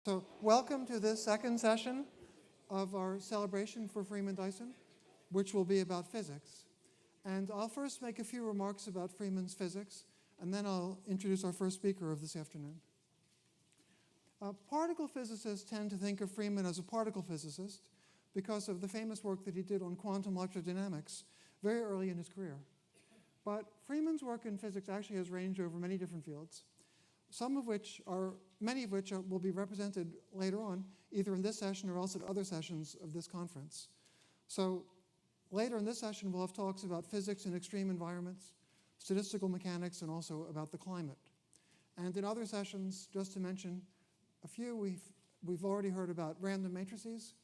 So welcome to this second session of our celebration for Freeman Dyson, which will be about physics. And I'll first make a few remarks about Freeman's physics, and then I'll introduce our first speaker of this afternoon. Particle physicists tend to think of Freeman as a particle physicist because of the famous work that he did on quantum electrodynamics very early in his career. But Freeman's work in physics actually has ranged over many different fields, many of which will be represented later on, either in this session or else at other sessions of this conference. So later in this session, we'll have talks about physics in extreme environments, statistical mechanics, and also about the climate. And in other sessions, just to mention a few, we've already heard about random matrices,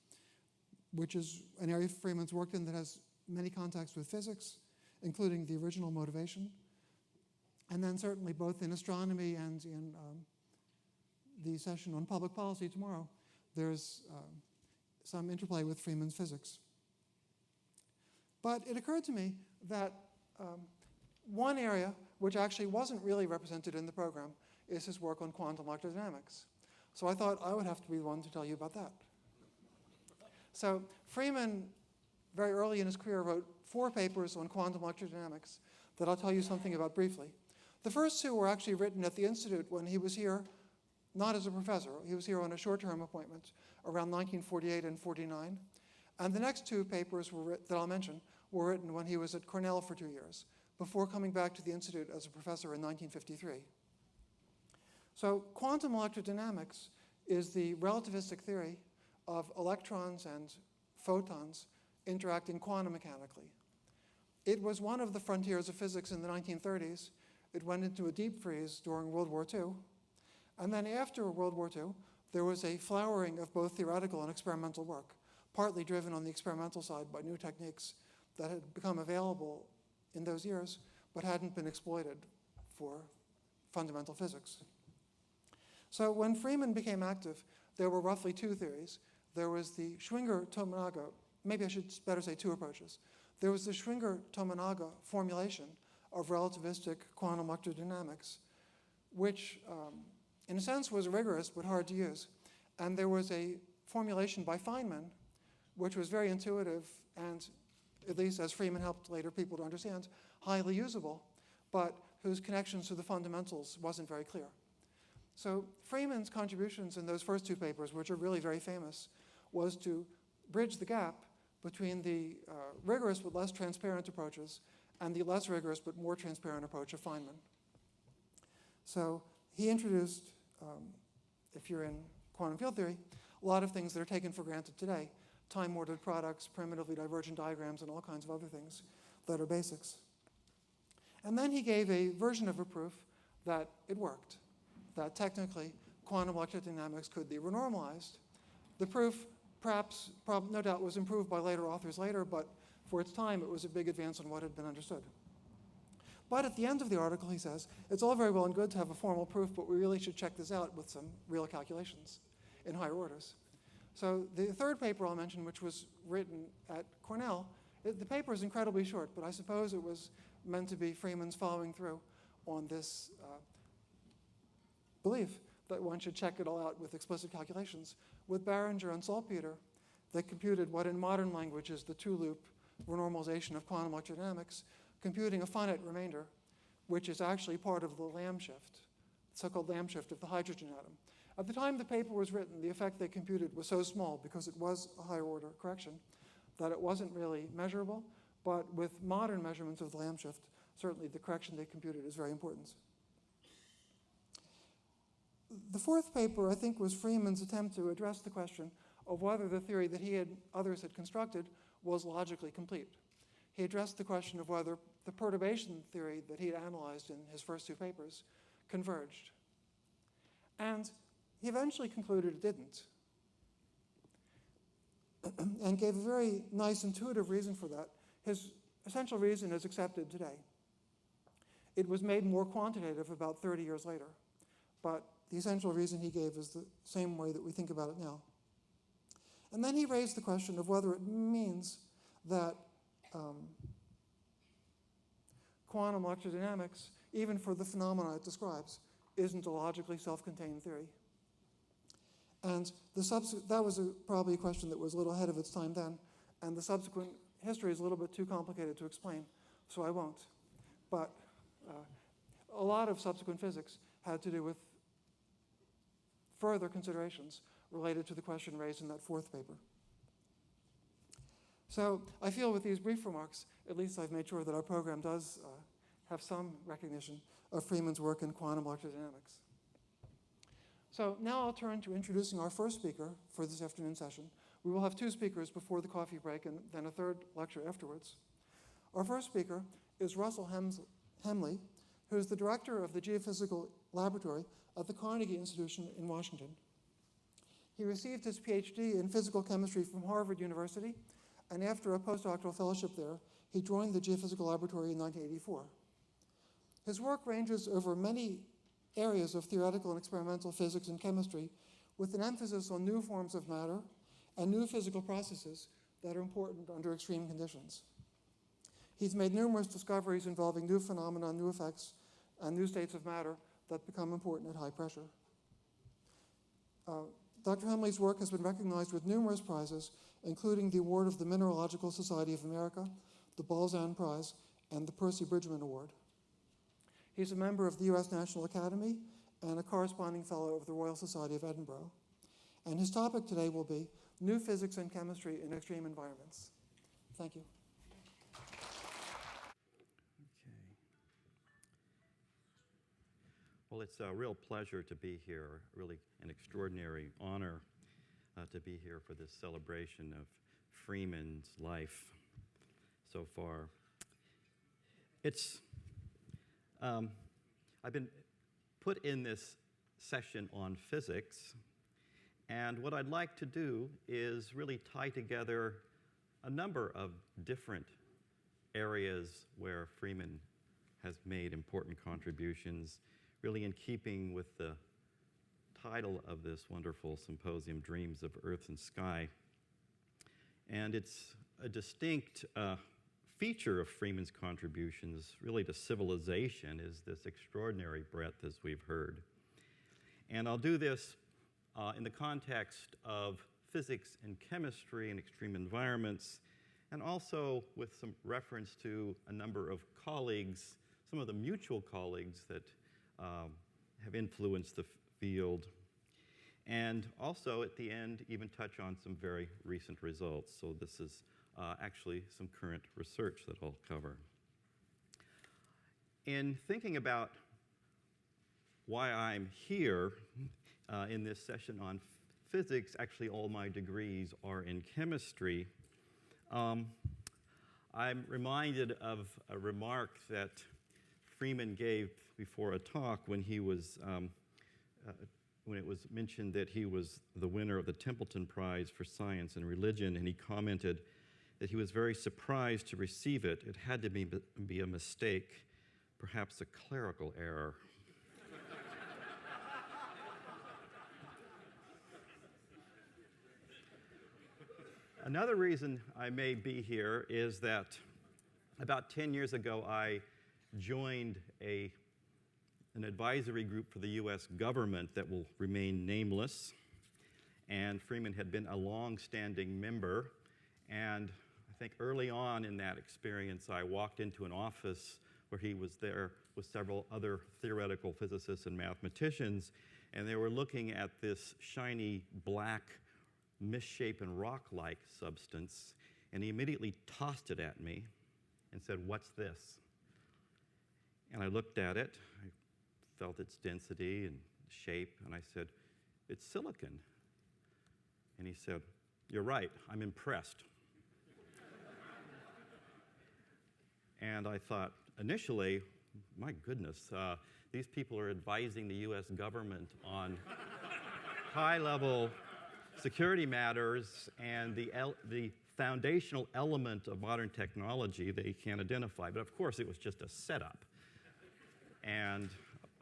which is an area Freeman's worked in that has many contacts with physics, including the original motivation. And then certainly both in astronomy and in the session on public policy tomorrow, there's some interplay with Freeman's physics. But it occurred to me that one area which actually wasn't really represented in the program is his work on quantum electrodynamics. So I thought I would have to be the one to tell you about that. So Freeman, very early in his career, wrote 4 papers on quantum electrodynamics that I'll tell you something about briefly. The first 2 were actually written at the Institute when he was here, not as a professor. He was here on a short-term appointment around 1948 and 49. And the next 2 papers that I'll mention were written when he was at Cornell for 2 years, before coming back to the Institute as a professor in 1953. So quantum electrodynamics is the relativistic theory of electrons and photons interacting quantum mechanically. It was one of the frontiers of physics in the 1930s. It went into a deep freeze during World War II. And then after World War II, there was a flowering of both theoretical and experimental work, partly driven on the experimental side by new techniques that had become available in those years, but hadn't been exploited for fundamental physics. So when Freeman became active, there were roughly 2 theories. There was the Schwinger-Tominaga, maybe I should better say 2 approaches. There was the Schwinger-Tominaga formulation of relativistic quantum electrodynamics, which in a sense was rigorous but hard to use. And there was a formulation by Feynman, which was very intuitive and, at least as Freeman helped later people to understand, highly usable, but whose connections to the fundamentals wasn't very clear. So Freeman's contributions in those first 2 papers, which are really very famous, was to bridge the gap between the rigorous but less transparent approaches and the less rigorous but more transparent approach of Feynman. So he introduced, if you're in quantum field theory, a lot of things that are taken for granted today, time-ordered products, primitively divergent diagrams, and all kinds of other things that are basics. And then he gave a version of a proof that it worked, that technically quantum electrodynamics could be renormalized. The proof perhaps, no doubt, was improved by later authors later, but for its time, it was a big advance on what had been understood. But at the end of the article, he says, it's all very well and good to have a formal proof, but we really should check this out with some real calculations in higher orders. So the third paper I'll mention, which was written at Cornell, the paper is incredibly short, but I suppose it was meant to be Freeman's following through on this belief that one should check it all out with explicit calculations. With Barringer and Saltpeter, they computed what in modern language is the 2-loop renormalization of quantum electrodynamics, computing a finite remainder, which is actually part of the Lamb shift, the so-called Lamb shift of the hydrogen atom. At the time the paper was written, the effect they computed was so small, because it was a higher order correction, that it wasn't really measurable. But with modern measurements of the Lamb shift, certainly the correction they computed is very important. The fourth paper, I think, was Freeman's attempt to address the question of whether the theory that he and others had constructed was logically complete. He addressed the question of whether the perturbation theory that he had analyzed in his first 2 papers converged. And he eventually concluded it didn't, and gave a very nice intuitive reason for that. His essential reason is accepted today. It was made more quantitative about 30 years later, but the essential reason he gave is the same way that we think about it now. And then he raised the question of whether it means that quantum electrodynamics, even for the phenomena it describes, isn't a logically self-contained theory. And that was probably a question that was a little ahead of its time then, and the subsequent history is a little bit too complicated to explain, so I won't. But a lot of subsequent physics had to do with further considerations related to the question raised in that fourth paper. So I feel with these brief remarks, at least I've made sure that our program does have some recognition of Freeman's work in quantum electrodynamics. So now I'll turn to introducing our first speaker for this afternoon session. We will have two speakers before the coffee break and then a third lecture afterwards. Our first speaker is Russell Hemley, who is the director of the Geophysical Laboratory at the Carnegie Institution in Washington. He received his PhD in physical chemistry from Harvard University, and after a postdoctoral fellowship there, he joined the Geophysical Laboratory in 1984. His work ranges over many areas of theoretical and experimental physics and chemistry, with an emphasis on new forms of matter and new physical processes that are important under extreme conditions. He's made numerous discoveries involving new phenomena, new effects, and new states of matter that become important at high pressure. Dr. Hemley's work has been recognized with numerous prizes, including the award of the Mineralogical Society of America, the Balzan Prize, and the Percy Bridgman Award. He's a member of the U.S. National Academy and a corresponding fellow of the Royal Society of Edinburgh. And his topic today will be New Physics and Chemistry in Extreme Environments. Thank you. Okay. Well, it's a real pleasure to be here, really an extraordinary honor to be here for this celebration of Freeman's life so far. I've been put in this session on physics, and what I'd like to do is really tie together a number of different areas where Freeman has made important contributions, really in keeping with the title of this wonderful symposium, Dreams of Earth and Sky. And it's a distinct feature of Freeman's contributions, really to civilization, is this extraordinary breadth, as we've heard. And I'll do this in the context of physics and chemistry and extreme environments, and also with some reference to a number of colleagues, some of the mutual colleagues that have influenced the field, and also at the end even touch on some very recent results. So this is actually some current research that I'll cover. In thinking about why I'm here in this session on physics, actually all my degrees are in chemistry, I'm reminded of a remark that Freeman gave before a talk when he was when it was mentioned that he was the winner of the Templeton Prize for Science and Religion, and he commented that he was very surprised to receive it. It had to be a mistake, perhaps a clerical error. Another reason I may be here is that about 10 years ago, I joined an advisory group for the U.S. government that will remain nameless. And Freeman had been a long-standing member. And I think early on in that experience, I walked into an office where he was there with several other theoretical physicists and mathematicians, and they were looking at this shiny black misshapen rock-like substance, and he immediately tossed it at me and said, "What's this?" And I looked at it, I felt its density and shape, and I said, "It's silicon." And he said, "You're right, I'm impressed." And I thought, initially, my goodness, these people are advising the US government on high-level security matters, and the foundational element of modern technology they can't identify. But of course, it was just a setup. And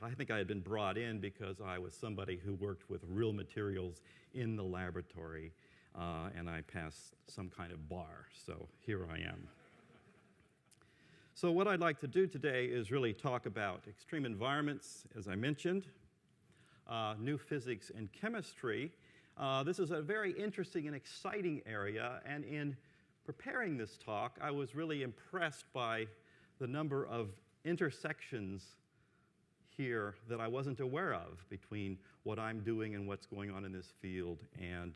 I think I had been brought in because I was somebody who worked with real materials in the laboratory, and I passed some kind of bar. So here I am. So what I'd like to do today is really talk about extreme environments, as I mentioned, new physics and chemistry. This is a very interesting and exciting area, and in preparing this talk, I was really impressed by the number of intersections here that I wasn't aware of between what I'm doing and what's going on in this field and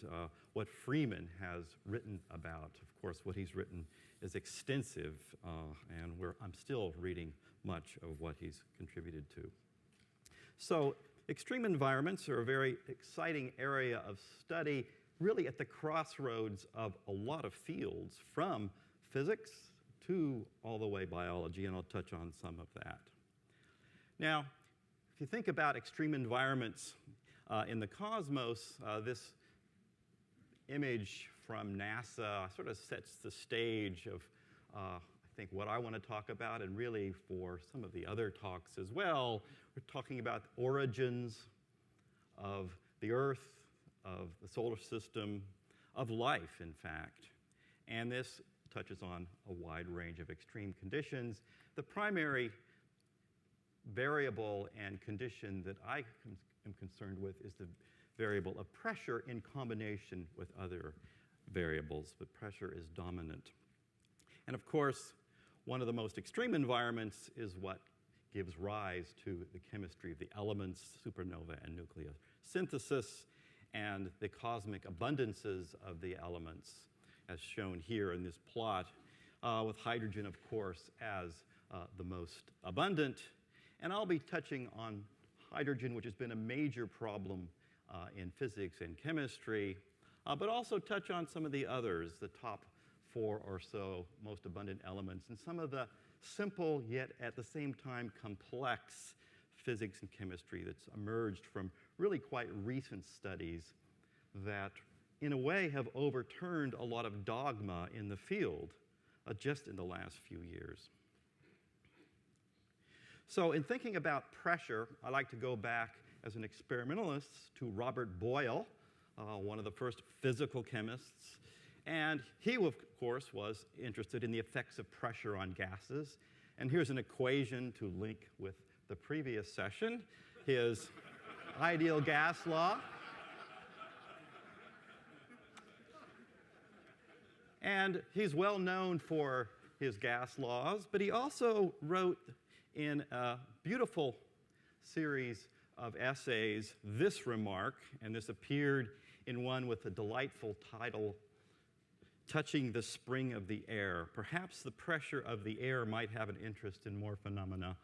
what Freeman has written about. Of course, what he's written is extensive, and I'm still reading much of what he's contributed to. So extreme environments are a very exciting area of study, really at the crossroads of a lot of fields, from physics to all the way biology, and I'll touch on some of that. Now, if you think about extreme environments in the cosmos, this image from NASA sort of sets the stage of, I think, what I want to talk about, and really for some of the other talks as well. We're talking about origins of the Earth, of the solar system, of life, in fact. And this touches on a wide range of extreme conditions. The primary variable and condition that I am concerned with is the variable of pressure in combination with other variables, but pressure is dominant. And of course, one of the most extreme environments is what gives rise to the chemistry of the elements, supernova and nuclear synthesis, and the cosmic abundances of the elements, as shown here in this plot, with hydrogen, of course, as the most abundant. And I'll be touching on hydrogen, which has been a major problem in physics and chemistry, but also touch on some of the others, the top 4 or so most abundant elements, and some of the simple yet at the same time complex physics and chemistry that's emerged from really quite recent studies that in a way have overturned a lot of dogma in the field just in the last few years. So in thinking about pressure, I like to go back as an experimentalist to Robert Boyle, one of the first physical chemists. And he, of course, was interested in the effects of pressure on gases. And here's an equation to link with the previous session, his ideal gas law. And he's well known for his gas laws, but he also wrote in a beautiful series of essays this remark, and this appeared in one with a delightful title, Touching the Spring of the Air. Perhaps the pressure of the air might have an interest in more phenomena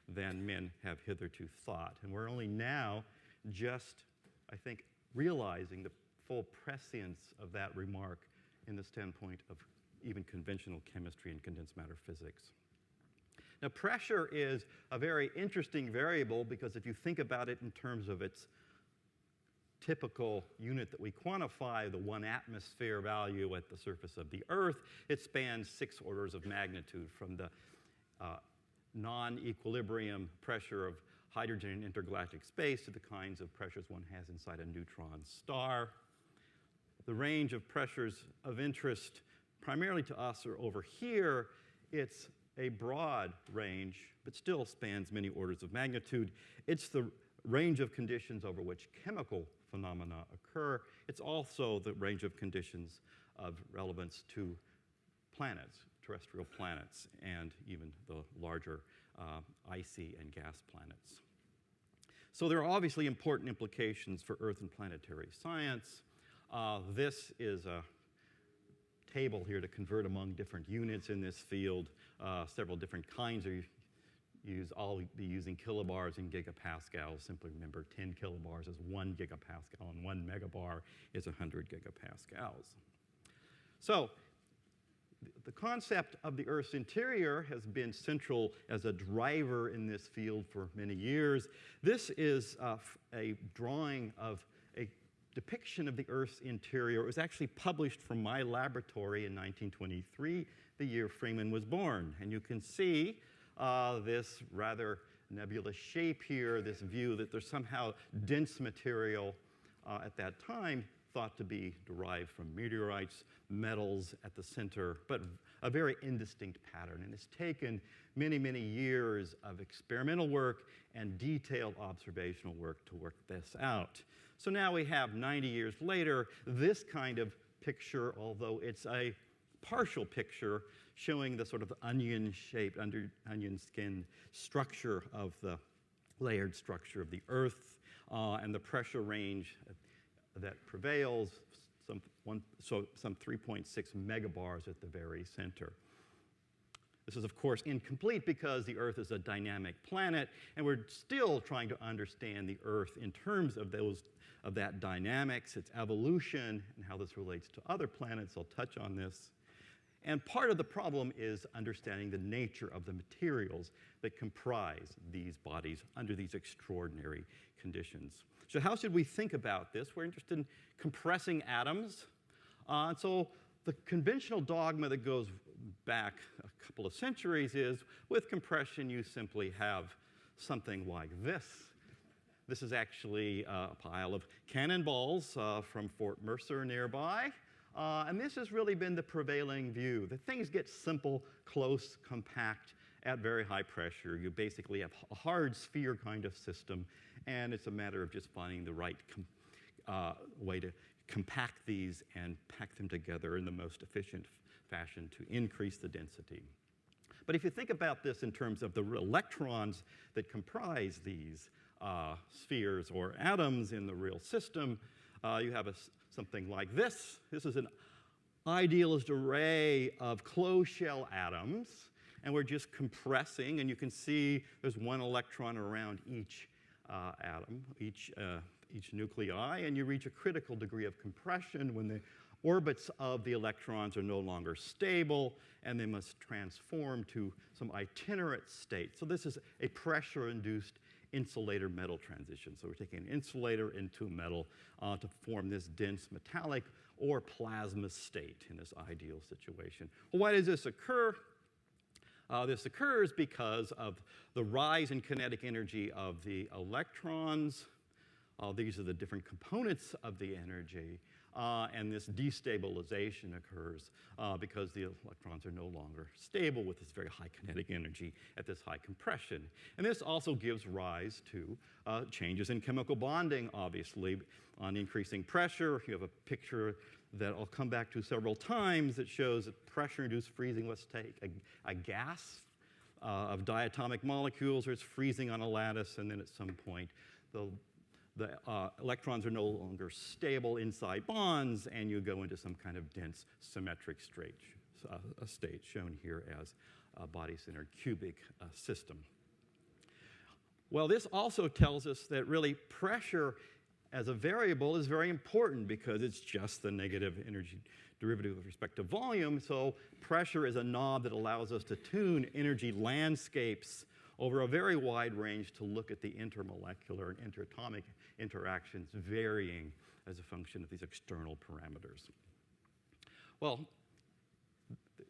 than men have hitherto thought. And we're only now just, I think, realizing the full prescience of that remark in the standpoint of even conventional chemistry and condensed matter physics. Now, pressure is a very interesting variable because if you think about it in terms of its typical unit that we quantify, the 1 atmosphere value at the surface of the Earth, it spans 6 orders of magnitude from the non-equilibrium pressure of hydrogen in intergalactic space to the kinds of pressures one has inside a neutron star. The range of pressures of interest primarily to us are over here. It's a broad range, but still spans many orders of magnitude. It's the range of conditions over which chemical phenomena occur. It's also the range of conditions of relevance to planets, terrestrial planets, and even the larger icy and gas planets. So there are obviously important implications for Earth and planetary science. This is a table here to convert among different units in this field. Several different kinds are used. I'll be using kilobars and gigapascals. Simply remember 10 kilobars is 1 gigapascal, and 1 megabar is 100 gigapascals. So the concept of the Earth's interior has been central as a driver in this field for many years. This is a drawing of a depiction of the Earth's interior. It was actually published from my laboratory in 1923, the year Freeman was born. And you can see this rather nebulous shape here, this view that there's somehow dense material at that time thought to be derived from meteorites, metals at the center, but a very indistinct pattern. And it's taken many, many years of experimental work and detailed observational work to work this out. So now we have, 90 years later, this kind of picture, although it's a partial picture showing the sort of onion-shaped, onion skin structure of the layered structure of the Earth and the pressure range that prevails, some 3.6 megabars at the very center. This is, of course, incomplete because the Earth is a dynamic planet, and we're still trying to understand the Earth in terms of that dynamics, its evolution, and how this relates to other planets. I'll touch on this. And part of the problem is understanding the nature of the materials that comprise these bodies under these extraordinary conditions. So how should we think about this? We're interested in compressing atoms. And so the conventional dogma that goes back a couple of centuries is, with compression, you simply have something like this. This is actually a pile of cannonballs from Fort Mercer nearby. And this has really been the prevailing view, that things get simple, close, compact at very high pressure. You basically have a hard sphere kind of system, and it's a matter of just finding the right way to compact these and pack them together in the most efficient fashion to increase the density. But if you think about this in terms of the electrons that comprise these spheres or atoms in the real system, you have something like this. This is an idealist array of closed shell atoms, and we're just compressing, and you can see there's one electron around each atom, each nuclei, and you reach a critical degree of compression when the orbits of the electrons are no longer stable, and they must transform to some itinerant state. So this is a pressure-induced insulator metal transition. So we're taking an insulator into a metal to form this dense metallic or plasma state in this ideal situation. Well, why does this occur? This occurs because of the rise in kinetic energy of the electrons. These are the different components of the energy. And this destabilization occurs because the electrons are no longer stable with this very high kinetic energy at this high compression. And this also gives rise to changes in chemical bonding, obviously. On increasing pressure, you have a picture that I'll come back to several times that shows that pressure-induced freezing. Let's take a gas of diatomic molecules, or it's freezing on a lattice, and then at some point the electrons are no longer stable inside bonds, and you go into some kind of dense symmetric state shown here as a body-centered cubic system. Well, this also tells us that really pressure as a variable is very important because it's just the negative energy derivative with respect to volume. So pressure is a knob that allows us to tune energy landscapes over a very wide range to look at the intermolecular and interatomic interactions varying as a function of these external parameters. Well,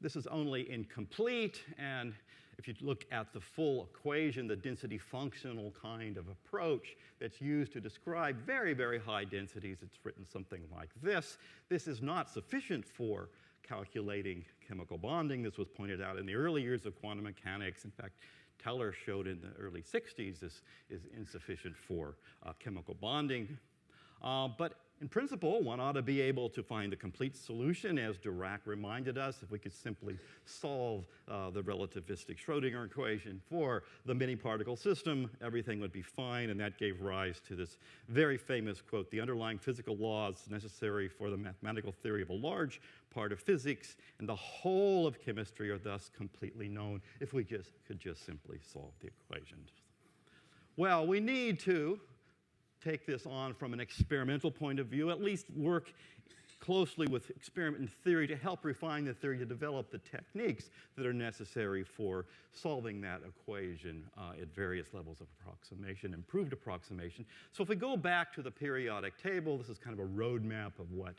this is only incomplete, and if you look at the full equation, the density functional kind of approach that's used to describe very, very high densities, it's written something like this. This is not sufficient for calculating chemical bonding. This was pointed out in the early years of quantum mechanics. In fact, Teller showed in the early 60s this is insufficient for chemical bonding. But in principle, one ought to be able to find the complete solution, as Dirac reminded us. If we could simply solve the relativistic Schrödinger equation for the many-particle system, everything would be fine, and that gave rise to this very famous quote, "The underlying physical laws necessary for the mathematical theory of a large part of physics and the whole of chemistry are thus completely known," if we could just simply solve the equations. Well, we need to take this on from an experimental point of view, at least work closely with experiment and theory to help refine the theory to develop the techniques that are necessary for solving that equation at various levels of approximation, improved approximation. So if we go back to the periodic table, this is kind of a roadmap of what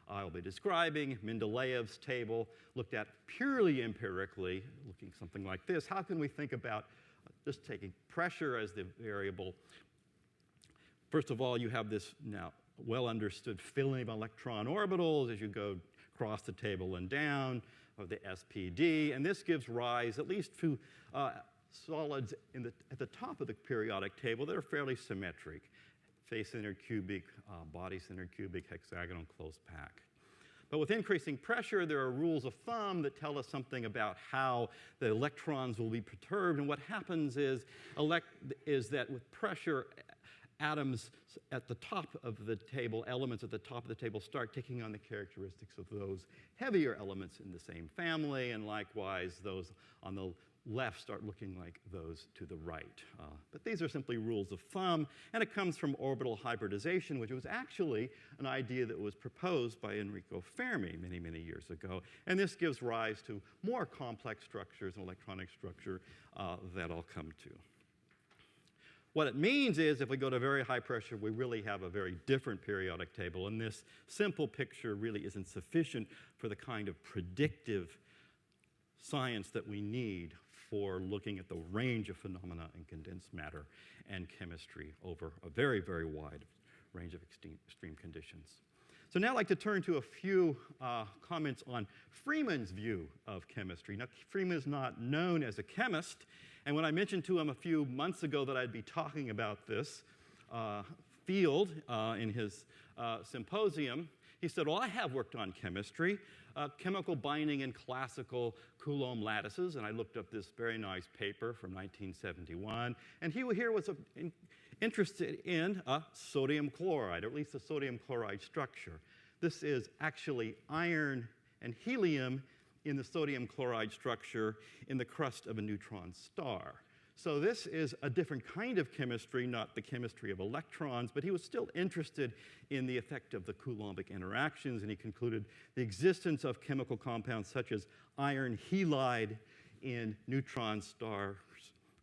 I'll be describing. Mendeleev's table looked at purely empirically, looking something like this. How can we think about just taking pressure as the variable? First of all, you have this now well understood filling of electron orbitals as you go across the table and down, of the SPD. And this gives rise at least to solids at the top of the periodic table that are fairly symmetric. Face-centered cubic, body-centered cubic, hexagonal, close pack. But with increasing pressure, there are rules of thumb that tell us something about how the electrons will be perturbed. And what happens is that with pressure, atoms at the top of the table, elements at the top of the table, start taking on the characteristics of those heavier elements in the same family, and likewise those on the left start looking like those to the right. But these are simply rules of thumb, and it comes from orbital hybridization, which was actually an idea that was proposed by Enrico Fermi many, many years ago. And this gives rise to more complex structures and electronic structure that I'll come to. What it means is if we go to very high pressure, we really have a very different periodic table, and this simple picture really isn't sufficient for the kind of predictive science that we need for looking at the range of phenomena in condensed matter and chemistry over a very, very wide range of extreme conditions. So now I'd like to turn to a few comments on Freeman's view of chemistry. Now, Freeman is not known as a chemist, and when I mentioned to him a few months ago that I'd be talking about this field in his symposium, he said, well, I have worked on chemistry, chemical binding in classical Coulomb lattices, and I looked up this very nice paper from 1971, and he here was interested in sodium chloride, or at least the sodium chloride structure. This is actually iron and helium in the sodium chloride structure in the crust of a neutron star. So this is a different kind of chemistry, not the chemistry of electrons, but he was still interested in the effect of the Coulombic interactions, and he concluded the existence of chemical compounds such as iron halide in neutron stars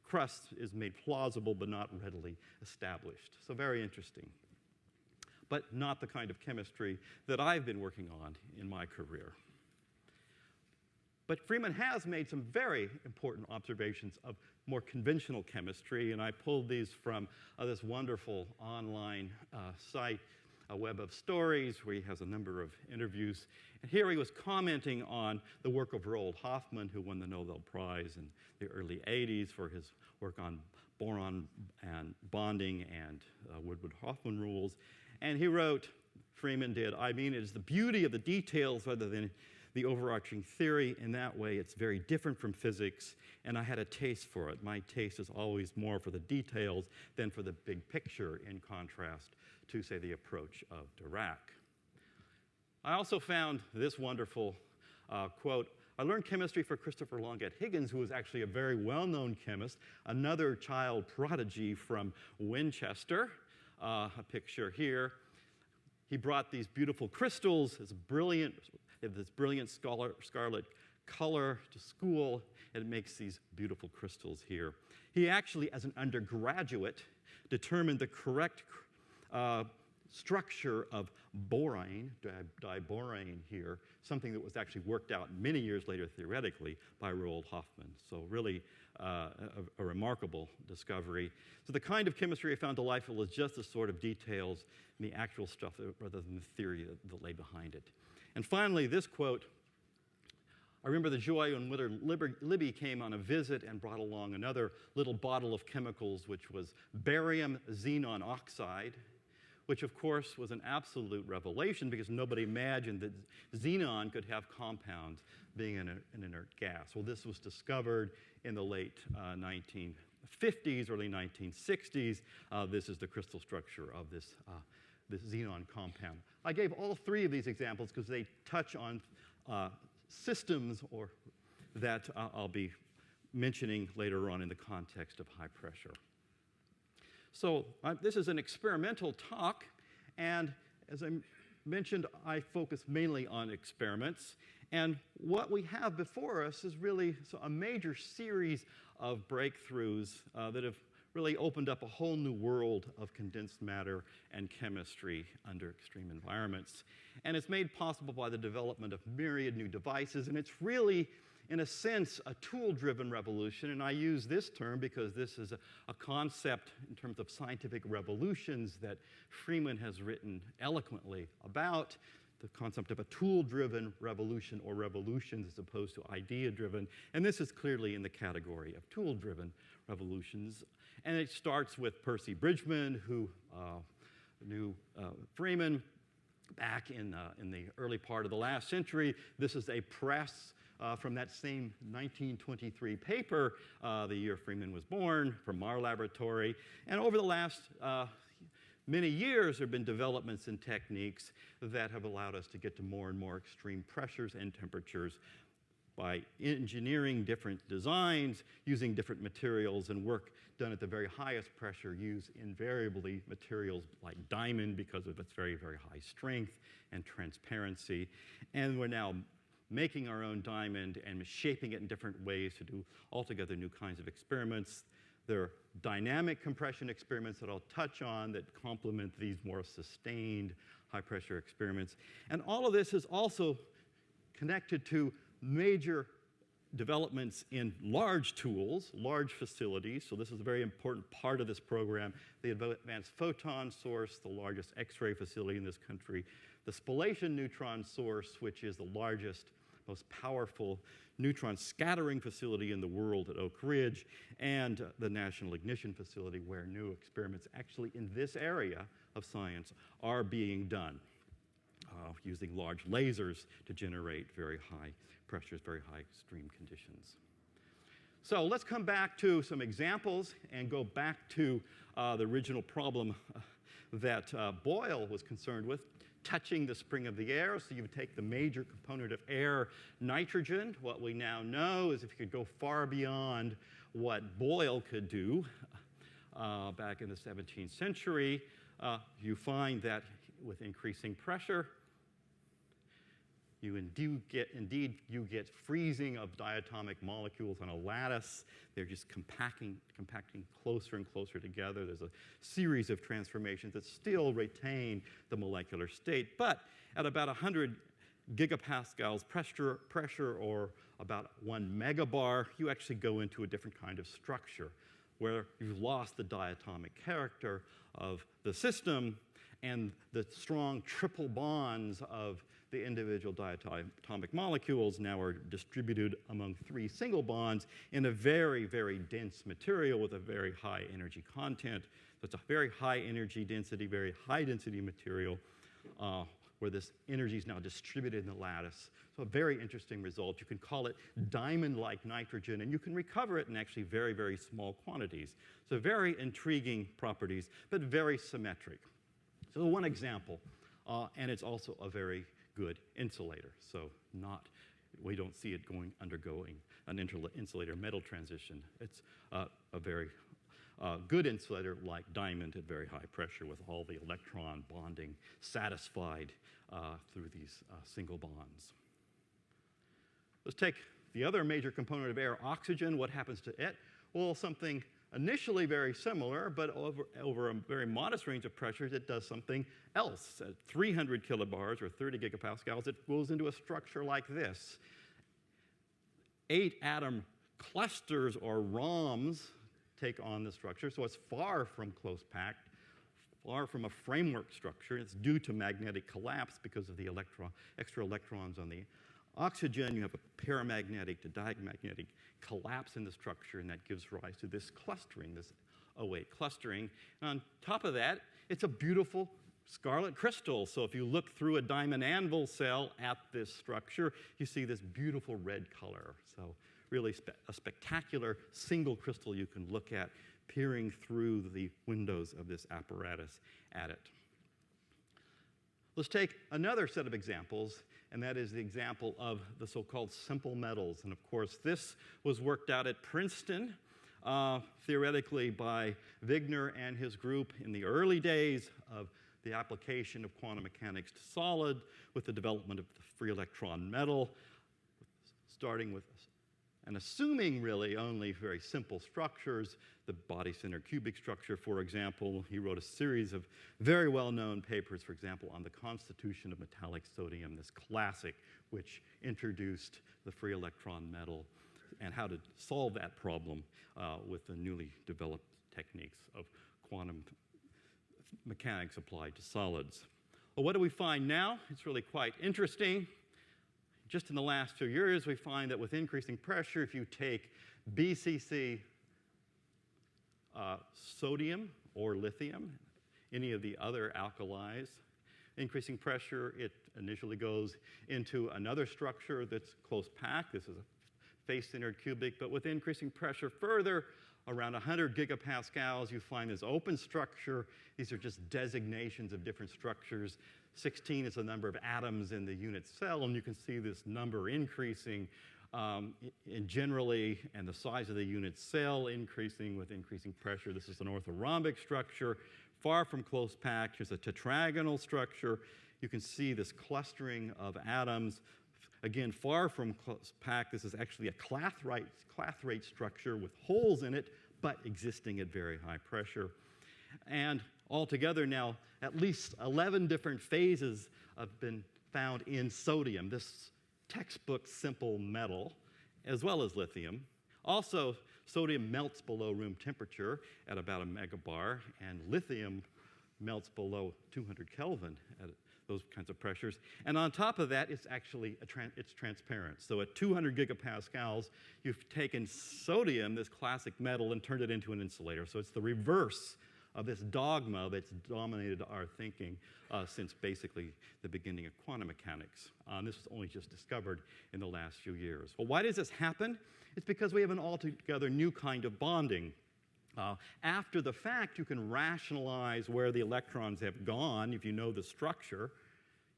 crust is made plausible but not readily established. So very interesting, but not the kind of chemistry that I've been working on in my career. But Freeman has made some very important observations of more conventional chemistry, and I pulled these from this wonderful online site, a web of stories, where he has a number of interviews. And here he was commenting on the work of Roald Hoffmann, who won the Nobel Prize in the early 80s for his work on boron and bonding and Woodward-Hoffmann rules. And he wrote, Freeman did, I mean, it is the beauty of the details rather than the overarching theory. In that way, it's very different from physics, and I had a taste for it. My taste is always more for the details than for the big picture, in contrast to, say, the approach of Dirac. I also found this wonderful quote. I learned chemistry for Christopher Longat Higgins, who was actually a very well-known chemist, another child prodigy from Winchester. A picture here. He brought these beautiful crystals, this brilliant scarlet color to school, and it makes these beautiful crystals here. He actually, as an undergraduate, determined the correct structure of borane, diborane here, something that was actually worked out many years later theoretically by Roald Hoffmann. So really a remarkable discovery. So the kind of chemistry I found delightful is just the sort of details and the actual stuff rather than the theory that lay behind it. And finally, this quote, I remember the joy when Libby came on a visit and brought along another little bottle of chemicals, which was barium xenon oxide, which of course was an absolute revelation because nobody imagined that xenon could have compounds being an inert gas. Well, this was discovered in the late 1950s, early 1960s. This is the crystal structure of this xenon compound. I gave all three of these examples because they touch on systems that I'll be mentioning later on in the context of high pressure. So this is an experimental talk, and as I mentioned, I focus mainly on experiments. And what we have before us is really a major series of breakthroughs that have really opened up a whole new world of condensed matter and chemistry under extreme environments. And it's made possible by the development of myriad new devices, and it's really in a sense, a tool-driven revolution. And I use this term because this is a concept in terms of scientific revolutions that Freeman has written eloquently about, the concept of a tool-driven revolution or revolutions as opposed to idea-driven. And this is clearly in the category of tool-driven revolutions. And it starts with Percy Bridgman, who knew Freeman back in the early part of the last century. This is a press from that same 1923 paper, the year Freeman was born, from our laboratory. And over the last many years, there have been developments in techniques that have allowed us to get to more and more extreme pressures and temperatures by engineering different designs, using different materials, and work done at the very highest pressure use invariably materials like diamond because of its very, very high strength and transparency. And we're now making our own diamond and shaping it in different ways to do altogether new kinds of experiments. There are dynamic compression experiments that I'll touch on that complement these more sustained high-pressure experiments. And all of this is also connected to major developments in large tools, large facilities. So this is a very important part of this program. The Advanced Photon Source, the largest X-ray facility in this country. The Spallation Neutron Source, which is the largest, most powerful neutron scattering facility in the world at Oak Ridge, and the National Ignition Facility, where new experiments actually in this area of science are being done, using large lasers to generate very high pressures, very high stream conditions. So let's come back to some examples and go back to the original problem that Boyle was concerned with, touching the spring of the air. So you would take the major component of air, nitrogen. What we now know is if you could go far beyond what Boyle could do back in the 17th century, you find that with increasing pressure, you get freezing of diatomic molecules on a lattice. They're just compacting closer and closer together. There's a series of transformations that still retain the molecular state. But at about 100 gigapascals pressure or about 1 megabar, you actually go into a different kind of structure where you've lost the diatomic character of the system, and the strong triple bonds of the individual diatomic molecules now are distributed among 3 single bonds in a very, very dense material with a very high energy content. So it's a very high energy density, very high density material where this energy is now distributed in the lattice. So a very interesting result. You can call it diamond-like nitrogen, and you can recover it in actually very, very small quantities. So very intriguing properties, but very symmetric. So one example, and it's also a very good insulator. So we don't see it undergoing an insulator metal transition. It's a very good insulator like diamond at very high pressure with all the electron bonding satisfied through these single bonds. Let's take the other major component of air, oxygen. What happens to it? Well, something initially very similar, but over a very modest range of pressures, it does something else. At 300 kilobars or 30 gigapascals, it goes into a structure like this. 8 atom clusters or ROMs take on the structure, so it's far from close packed, far from a framework structure. It's due to magnetic collapse because of the extra electrons on the oxygen. You have a paramagnetic to diamagnetic collapse in the structure, and that gives rise to this clustering, this O8 clustering. And on top of that, it's a beautiful scarlet crystal. So if you look through a diamond anvil cell at this structure, you see this beautiful red color. So really a spectacular single crystal you can look at peering through the windows of this apparatus at it. Let's take another set of examples, and that is the example of the so-called simple metals. And of course, this was worked out at Princeton, theoretically by Wigner and his group in the early days of the application of quantum mechanics to solid with the development of the free electron metal, starting with and assuming really only very simple structures, the body-centered cubic structure, for example. He wrote a series of very well-known papers, for example, on the constitution of metallic sodium, this classic which introduced the free electron metal and how to solve that problem with the newly developed techniques of quantum mechanics applied to solids. Well, what do we find now? It's really quite interesting. Just in the last 2 years, we find that with increasing pressure, if you take BCC sodium or lithium, any of the other alkalis, increasing pressure, it initially goes into another structure that's close packed. This is a face-centered cubic, but with increasing pressure further, around 100 gigapascals, you find this open structure. These are just designations of different structures. 16 is the number of atoms in the unit cell, and you can see this number increasing generally, and the size of the unit cell increasing with increasing pressure. This is an orthorhombic structure, far from close packed. Here's a tetragonal structure. You can see this clustering of atoms. Again, far from close packed. This is actually a clathrate structure with holes in it, but existing at very high pressure. And altogether now, at least 11 different phases have been found in sodium, this textbook simple metal, as well as lithium. Also, sodium melts below room temperature at about a megabar, and lithium melts below 200 Kelvin at those kinds of pressures. And on top of that, it's actually it's transparent. So at 200 gigapascals, you've taken sodium, this classic metal, and turned it into an insulator. So it's the reverse of this dogma that's dominated our thinking since basically the beginning of quantum mechanics. This was only just discovered in the last few years. Well, why does this happen? It's because we have an altogether new kind of bonding. After the fact, you can rationalize where the electrons have gone if you know the structure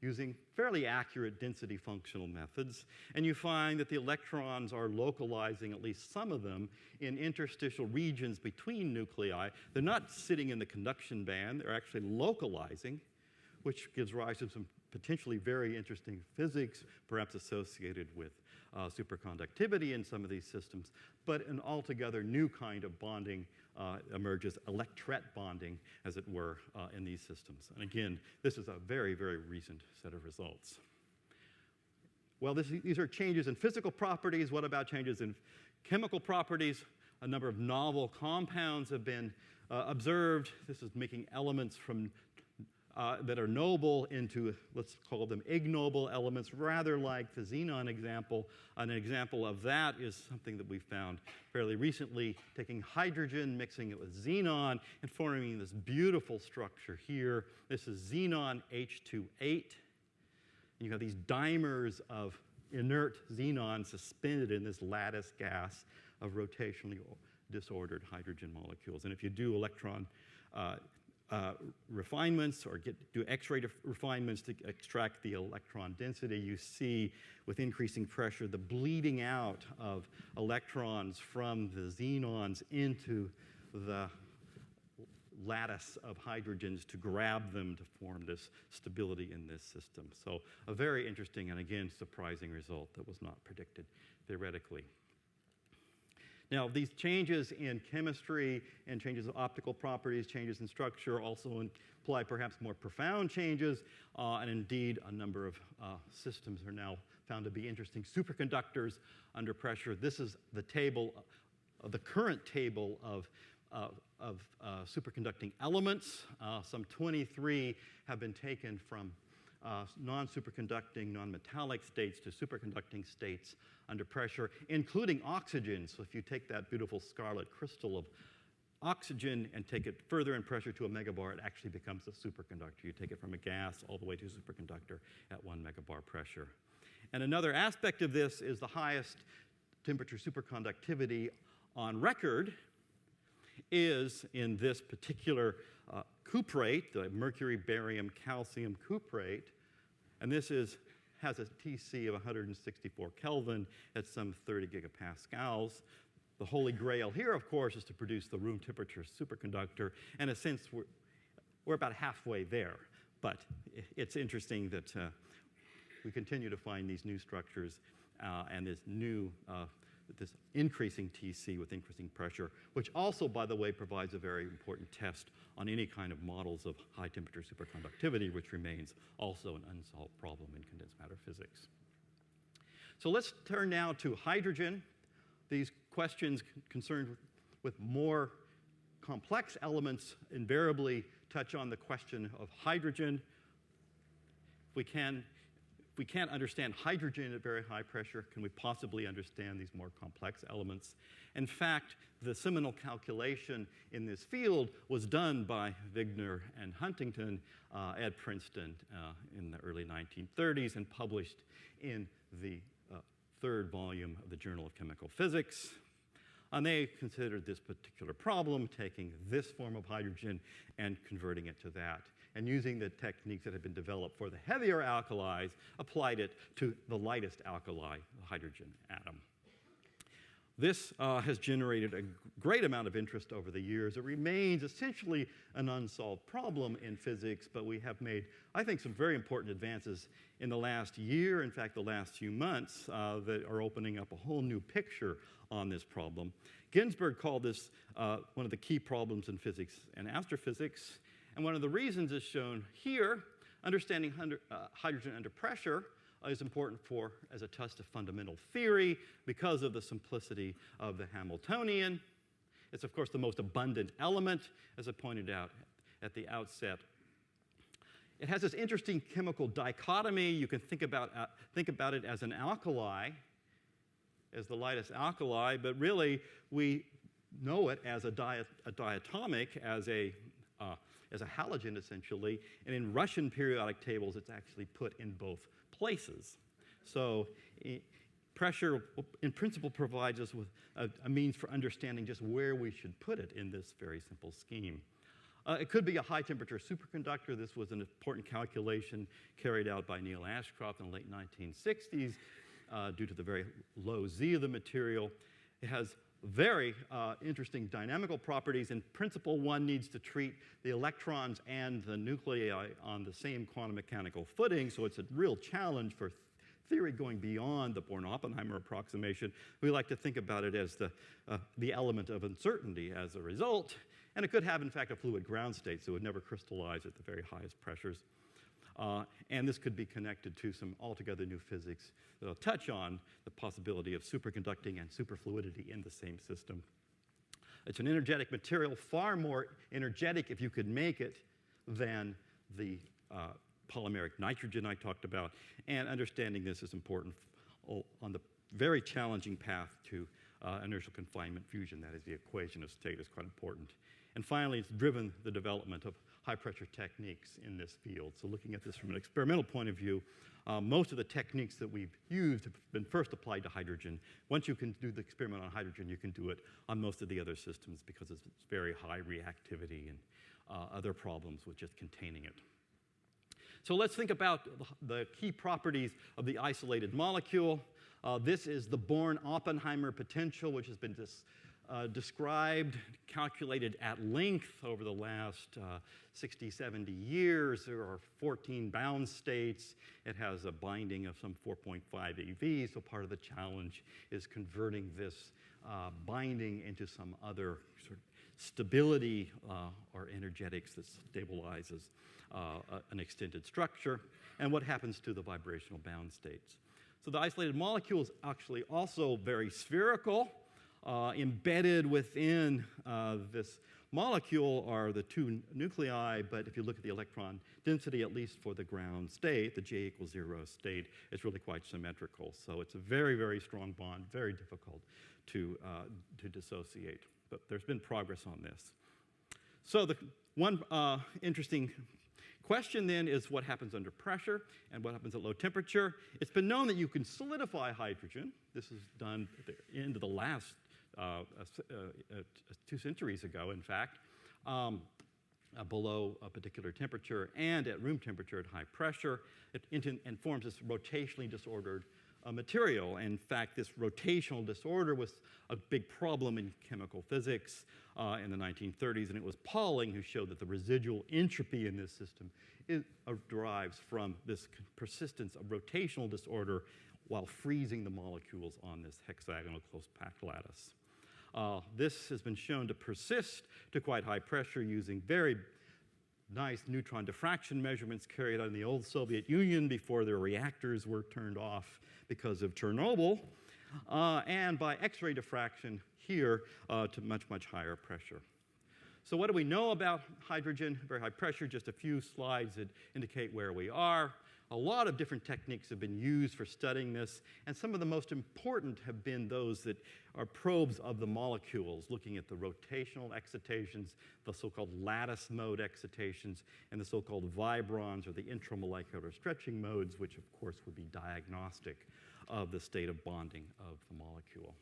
using fairly accurate density functional methods. And you find that the electrons are localizing, at least some of them, in interstitial regions between nuclei. They're not sitting in the conduction band. They're actually localizing, which gives rise to some potentially very interesting physics, perhaps associated with superconductivity in some of these systems. But an altogether new kind of bonding emerges, electret bonding, as it were, in these systems. And again, this is a very, very recent set of results. Well, these are changes in physical properties. What about changes in chemical properties? A number of novel compounds have been observed. This is making elements from that are noble into, let's call them ignoble elements, rather like the xenon example. An example of that is something that we found fairly recently, taking hydrogen, mixing it with xenon, and forming this beautiful structure here. This is xenon H28. You have these dimers of inert xenon suspended in this lattice gas of rotationally disordered hydrogen molecules. And if you do electron refinements or do X-ray refinements to extract the electron density, you see with increasing pressure the bleeding out of electrons from the xenons into the lattice of hydrogens to grab them to form this stability in this system. So a very interesting and again surprising result that was not predicted theoretically. Now, these changes in chemistry and changes of optical properties, changes in structure also imply perhaps more profound changes, and indeed a number of systems are now found to be interesting. Superconductors under pressure. This is the table, the current table of superconducting elements. Some 23 have been taken from non-superconducting, non-metallic states to superconducting states under pressure, including oxygen. So if you take that beautiful scarlet crystal of oxygen and take it further in pressure to a megabar, it actually becomes a superconductor. You take it from a gas all the way to a superconductor at 1 megabar pressure. And another aspect of this is the highest temperature superconductivity on record is in this particular cuprate, the mercury, barium, calcium cuprate, and this has a TC of 164 Kelvin at some 30 gigapascals. The holy grail here, of course, is to produce the room temperature superconductor, and in a sense, we're about halfway there. But it's interesting that we continue to find these new structures and this new this increasing TC with increasing pressure, which also, by the way, provides a very important test on any kind of models of high temperature superconductivity, which remains also an unsolved problem in condensed matter physics. So let's turn now to hydrogen. These questions concerned with more complex elements invariably touch on the question of hydrogen. If we can't understand hydrogen at very high pressure, can we possibly understand these more complex elements? In fact, the seminal calculation in this field was done by Wigner and Huntington at Princeton in the early 1930s and published in the third volume of the Journal of Chemical Physics. And they considered this particular problem, taking this form of hydrogen and converting it to that, and using the techniques that had been developed for the heavier alkalis, applied it to the lightest alkali, the hydrogen atom. This has generated a great amount of interest over the years. It remains essentially an unsolved problem in physics, but we have made, I think, some very important advances in the last year, in fact, the last few months, that are opening up a whole new picture on this problem. Ginsburg called this one of the key problems in physics and astrophysics, and one of the reasons is shown here. Understanding hydrogen under pressure is important as a test of fundamental theory because of the simplicity of the Hamiltonian. It's, of course, the most abundant element, as I pointed out at the outset. It has this interesting chemical dichotomy. You can think about it as an alkali, as the lightest alkali, but really we know it as a diatomic, as a halogen, essentially. And in Russian periodic tables, it's actually put in both places. So pressure, in principle, provides us with a means for understanding just where we should put it in this very simple scheme. It could be a high-temperature superconductor. This was an important calculation carried out by Neil Ashcroft in the late 1960s due to the very low Z of the material. It has very interesting dynamical properties. In principle, one needs to treat the electrons and the nuclei on the same quantum mechanical footing, so it's a real challenge for theory going beyond the Born-Oppenheimer approximation. We like to think about it as the element of uncertainty as a result, and it could have, in fact, a fluid ground state, so it would never crystallize at the very highest pressures. And this could be connected to some altogether new physics that I'll touch on, the possibility of superconducting and superfluidity in the same system. It's an energetic material, far more energetic if you could make it than the polymeric nitrogen I talked about. And understanding this is important on the very challenging path to inertial confinement fusion. That is, the equation of state is quite important. And finally, it's driven the development of high-pressure techniques in this field. So looking at this from an experimental point of view, most of the techniques that we've used have been first applied to hydrogen. Once you can do the experiment on hydrogen, you can do it on most of the other systems because it's very high reactivity and other problems with just containing it. So let's think about the key properties of the isolated molecule. This is the Born-Oppenheimer potential, which has been described, calculated at length over the last 60, 70 years. There are 14 bound states. It has a binding of some 4.5 eV, so part of the challenge is converting this binding into some other sort of stability or energetics that stabilizes an extended structure, and what happens to the vibrational bound states. So the isolated molecule is actually also very spherical. Embedded within this molecule are the two nuclei, but if you look at the electron density, at least for the ground state, the J = 0 state, it's really quite symmetrical. So it's a very, very strong bond, very difficult to dissociate. But there's been progress on this. So the one interesting question then is what happens under pressure and what happens at low temperature. It's been known that you can solidify hydrogen. This is done at the end of the last 2 centuries ago, in fact, below a particular temperature and at room temperature at high pressure, and forms this rotationally disordered material. In fact, this rotational disorder was a big problem in chemical physics in the 1930s, and it was Pauling who showed that the residual entropy in this system derives from this persistence of rotational disorder while freezing the molecules on this hexagonal close-packed lattice. This has been shown to persist to quite high pressure using very nice neutron diffraction measurements carried out in the old Soviet Union before their reactors were turned off because of Chernobyl, and by X-ray diffraction here to much, much higher pressure. So what do we know about hydrogen? Very high pressure, just a few slides that indicate where we are. A lot of different techniques have been used for studying this, and some of the most important have been those that are probes of the molecules, looking at the rotational excitations, the so-called lattice mode excitations, and the so-called vibrons, or the intramolecular stretching modes, which of course would be diagnostic of the state of bonding of the molecule.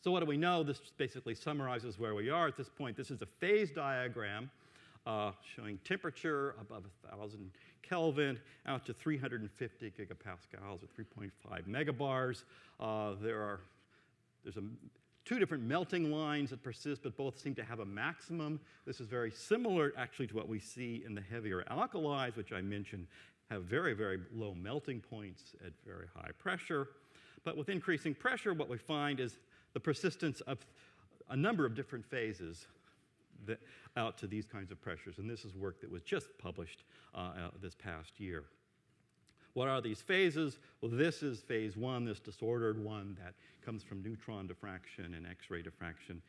So what do we know? This basically summarizes where we are at this point. This is a phase diagram showing temperature above 1,000 Kelvin out to 350 gigapascals or 3.5 megabars. There's two different melting lines that persist, but both seem to have a maximum. This is very similar, actually, to what we see in the heavier alkalis, which I mentioned have very, very low melting points at very high pressure. But with increasing pressure, what we find is the persistence of a number of different phases out to these kinds of pressures. And this is work that was just published this past year. What are these phases? Well, this is phase one, this disordered one that comes from neutron diffraction and X-ray diffraction.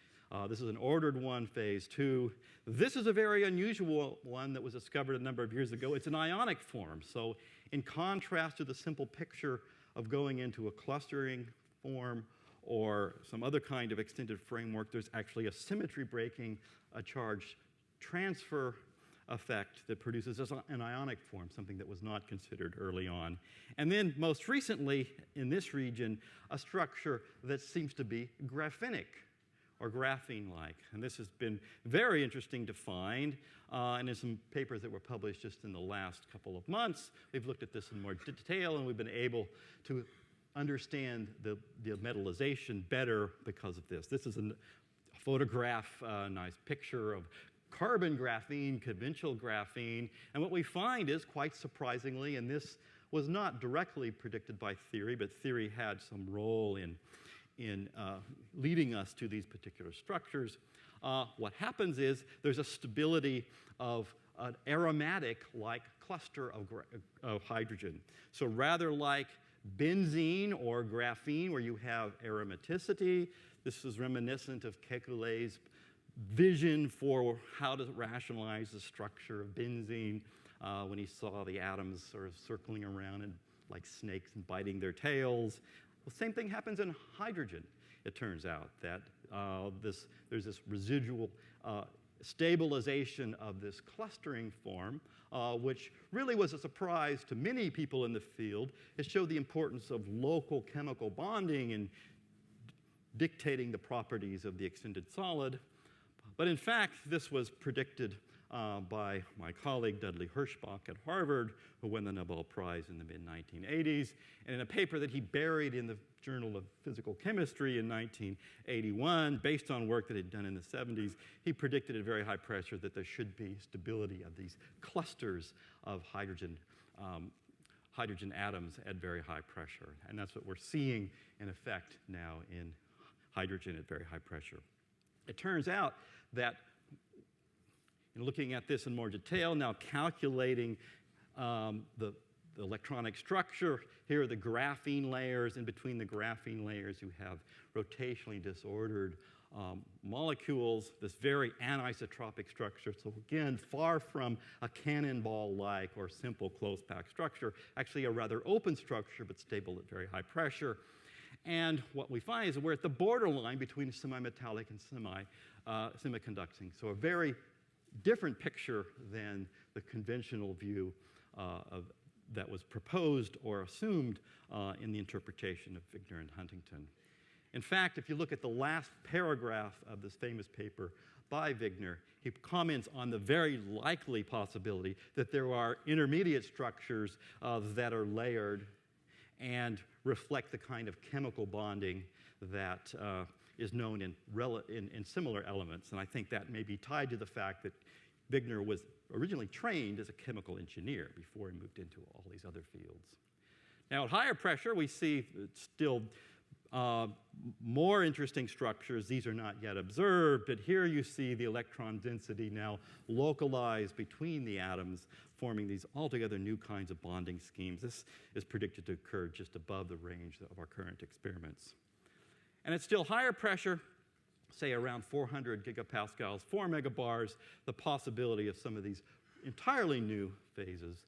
This is an ordered one, phase two. This is a very unusual one that was discovered a number of years ago. It's an ionic form. So in contrast to the simple picture of going into a clustering form or some other kind of extended framework, there's actually a symmetry breaking, a charge transfer effect that produces an ionic form, something that was not considered early on. And then most recently in this region, a structure that seems to be graphenic or graphene-like. And this has been very interesting to find. And in some papers that were published just in the last couple of months, we've looked at this in more detail, and we've been able to understand the metallization better because of this. This is a photograph, a nice picture of carbon graphene, conventional graphene, and what we find is, quite surprisingly, and this was not directly predicted by theory, but theory had some role in leading us to these particular structures. What happens is there's a stability of an aromatic-like cluster of hydrogen. So rather like benzene or graphene, where you have aromaticity, this is reminiscent of Kekulé's vision for how to rationalize the structure of benzene when he saw the atoms sort of circling around and like snakes and biting their tails. Well, same thing happens in hydrogen. It turns out that there's this residual stabilization of this clustering form, which really was a surprise to many people in the field. It showed the importance of local chemical bonding and dictating the properties of the extended solid. But in fact, this was predicted by my colleague Dudley Hirschbach at Harvard, who won the Nobel Prize in the mid-1980s. And in a paper that he buried in the Journal of Physical Chemistry in 1981, based on work that he'd done in the 70s, he predicted at very high pressure that there should be stability of these clusters of hydrogen atoms at very high pressure. And that's what we're seeing in effect now in hydrogen at very high pressure. It turns out that in looking at this in more detail, now calculating the electronic structure, here are the graphene layers. In between the graphene layers, you have rotationally disordered molecules, this very anisotropic structure. So again, far from a cannonball-like or simple close-packed structure, actually a rather open structure, but stable at very high pressure. And what we find is we're at the borderline between semi-metallic and semi-conducting. So a very different picture than the conventional view that was proposed or assumed in the interpretation of Wigner and Huntington. In fact, if you look at the last paragraph of this famous paper by Wigner, he comments on the very likely possibility that there are intermediate structures that are layered and reflect the kind of chemical bonding that is known in similar elements. And I think that may be tied to the fact that Wigner was originally trained as a chemical engineer before he moved into all these other fields. Now, at higher pressure, we see still more interesting structures. These are not yet observed, but here you see the electron density now localized between the atoms, forming these altogether new kinds of bonding schemes. This is predicted to occur just above the range of our current experiments. And at still higher pressure, say around 400 gigapascals, 4 megabars, the possibility of some of these entirely new phases,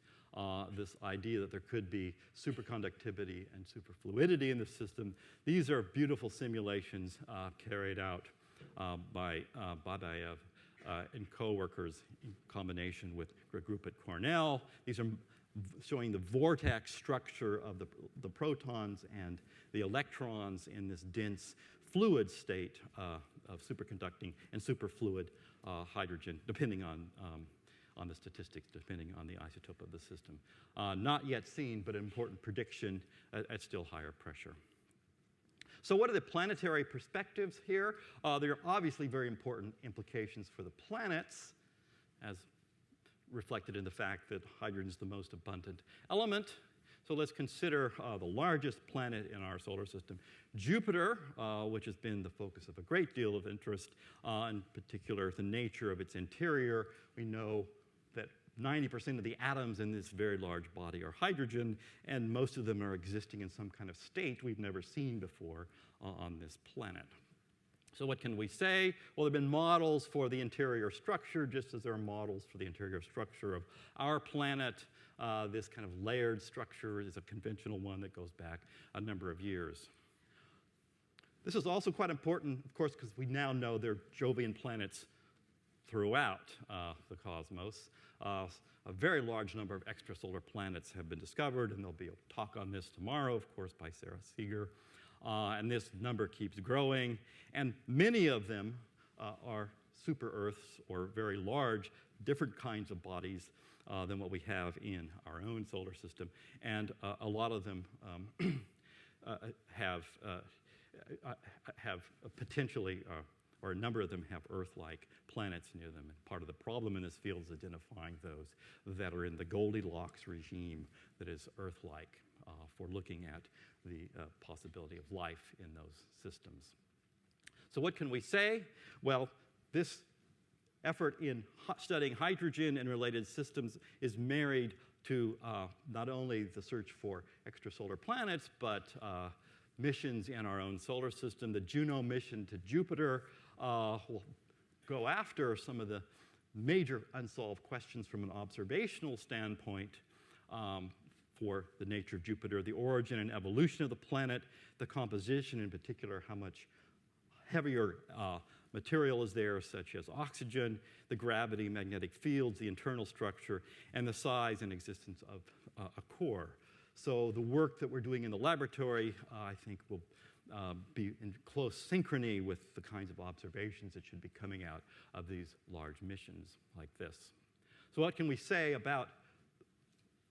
this idea that there could be superconductivity and superfluidity in the system. These are beautiful simulations carried out by Babayev and co-workers in combination with a group at Cornell. These are showing the vortex structure of the protons and the electrons in this dense fluid state of superconducting and superfluid hydrogen, depending on the statistics, depending on the isotope of the system. Not yet seen, but an important prediction at still higher pressure. So what are the planetary perspectives here? There are obviously very important implications for the planets, as reflected in the fact that hydrogen is the most abundant element. So let's consider the largest planet in our solar system, Jupiter, which has been the focus of a great deal of interest, in particular the nature of its interior. We know that 90% of the atoms in this very large body are hydrogen, and most of them are existing in some kind of state we've never seen before on this planet. So what can we say? Well, there have been models for the interior structure, just as there are models for the interior structure of our planet. This kind of layered structure is a conventional one that goes back a number of years. This is also quite important, of course, because we now know there are Jovian planets throughout the cosmos. A very large number of extrasolar planets have been discovered, and there'll be a talk on this tomorrow, of course, by Sarah Seeger. And this number keeps growing, and many of them are super-Earths or very large, different kinds of bodies than what we have in our own solar system. And a lot of them have potentially, or a number of them have Earth-like planets near them. And part of the problem in this field is identifying those that are in the Goldilocks regime that is Earth-like for looking at the possibility of life in those systems. So what can we say? Well, this effort in studying hydrogen and related systems is married to not only the search for extrasolar planets, but missions in our own solar system. The Juno mission to Jupiter will go after some of the major unsolved questions from an observational standpoint for the nature of Jupiter, the origin and evolution of the planet, the composition in particular, how much heavier material is there, such as oxygen, the gravity, magnetic fields, the internal structure, and the size and existence of a core. So the work that we're doing in the laboratory, I think, will be in close synchrony with the kinds of observations that should be coming out of these large missions like this. So what can we say about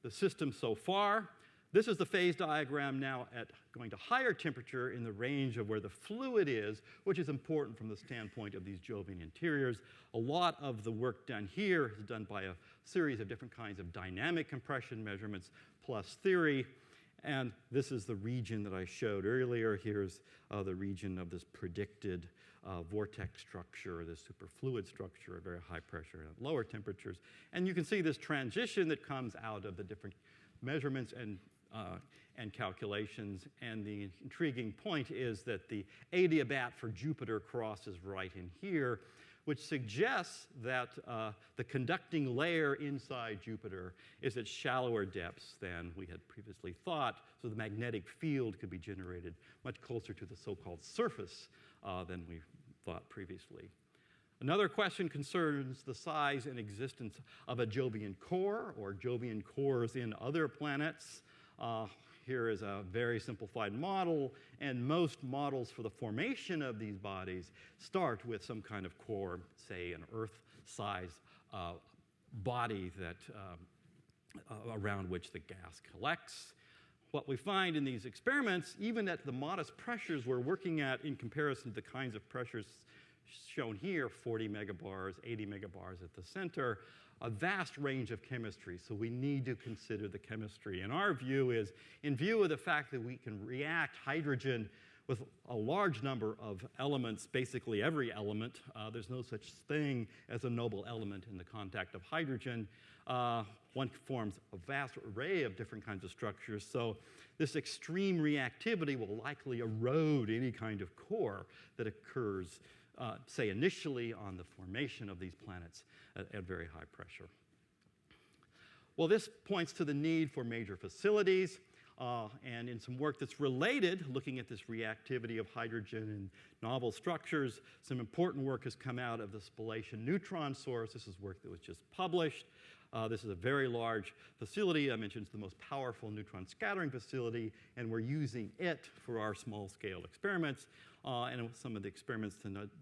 the system so far? This is the phase diagram now at going to higher temperature in the range of where the fluid is, which is important from the standpoint of these Jovian interiors. A lot of the work done here is done by a series of different kinds of dynamic compression measurements plus theory. And this is the region that I showed earlier. Here's the region of this predicted vortex structure, this superfluid structure at very high pressure and at lower temperatures. And you can see this transition that comes out of the different measurements and calculations. And the intriguing point is that the adiabat for Jupiter crosses right in here, which suggests that the conducting layer inside Jupiter is at shallower depths than we had previously thought, so the magnetic field could be generated much closer to the so-called surface than we thought previously. Another question concerns the size and existence of a Jovian core or Jovian cores in other planets. Here is a very simplified model, and most models for the formation of these bodies start with some kind of core, say an Earth-sized body that, around which the gas collects. What we find in these experiments, even at the modest pressures we're working at in comparison to the kinds of pressures shown here, 40 megabars, 80 megabars at the center, a vast range of chemistry. So we need to consider the chemistry. And our view is, in view of the fact that we can react hydrogen with a large number of elements, basically every element, there's no such thing as a noble element in the contact of hydrogen. One forms a vast array of different kinds of structures. So this extreme reactivity will likely erode any kind of core that occurs, say, initially on the formation of these planets at very high pressure. Well, this points to the need for major facilities. And in some work that's related, looking at this reactivity of hydrogen and novel structures, some important work has come out of the spallation neutron source. This is work that was just published. This is a very large facility. I mentioned it's the most powerful neutron scattering facility, and we're using it for our small-scale experiments. And some of the experiments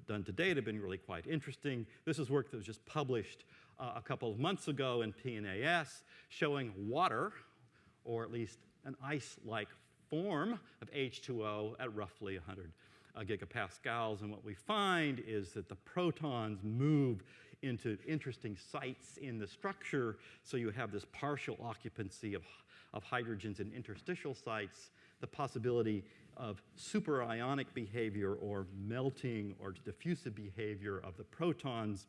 done to date have been really quite interesting. This is work that was just published a couple of months ago in PNAS, showing water, or at least an ice-like form of H2O at roughly 100 gigapascals. And what we find is that the protons move into interesting sites in the structure. So you have this partial occupancy of hydrogens in interstitial sites, the possibility of superionic behavior or melting or diffusive behavior of the protons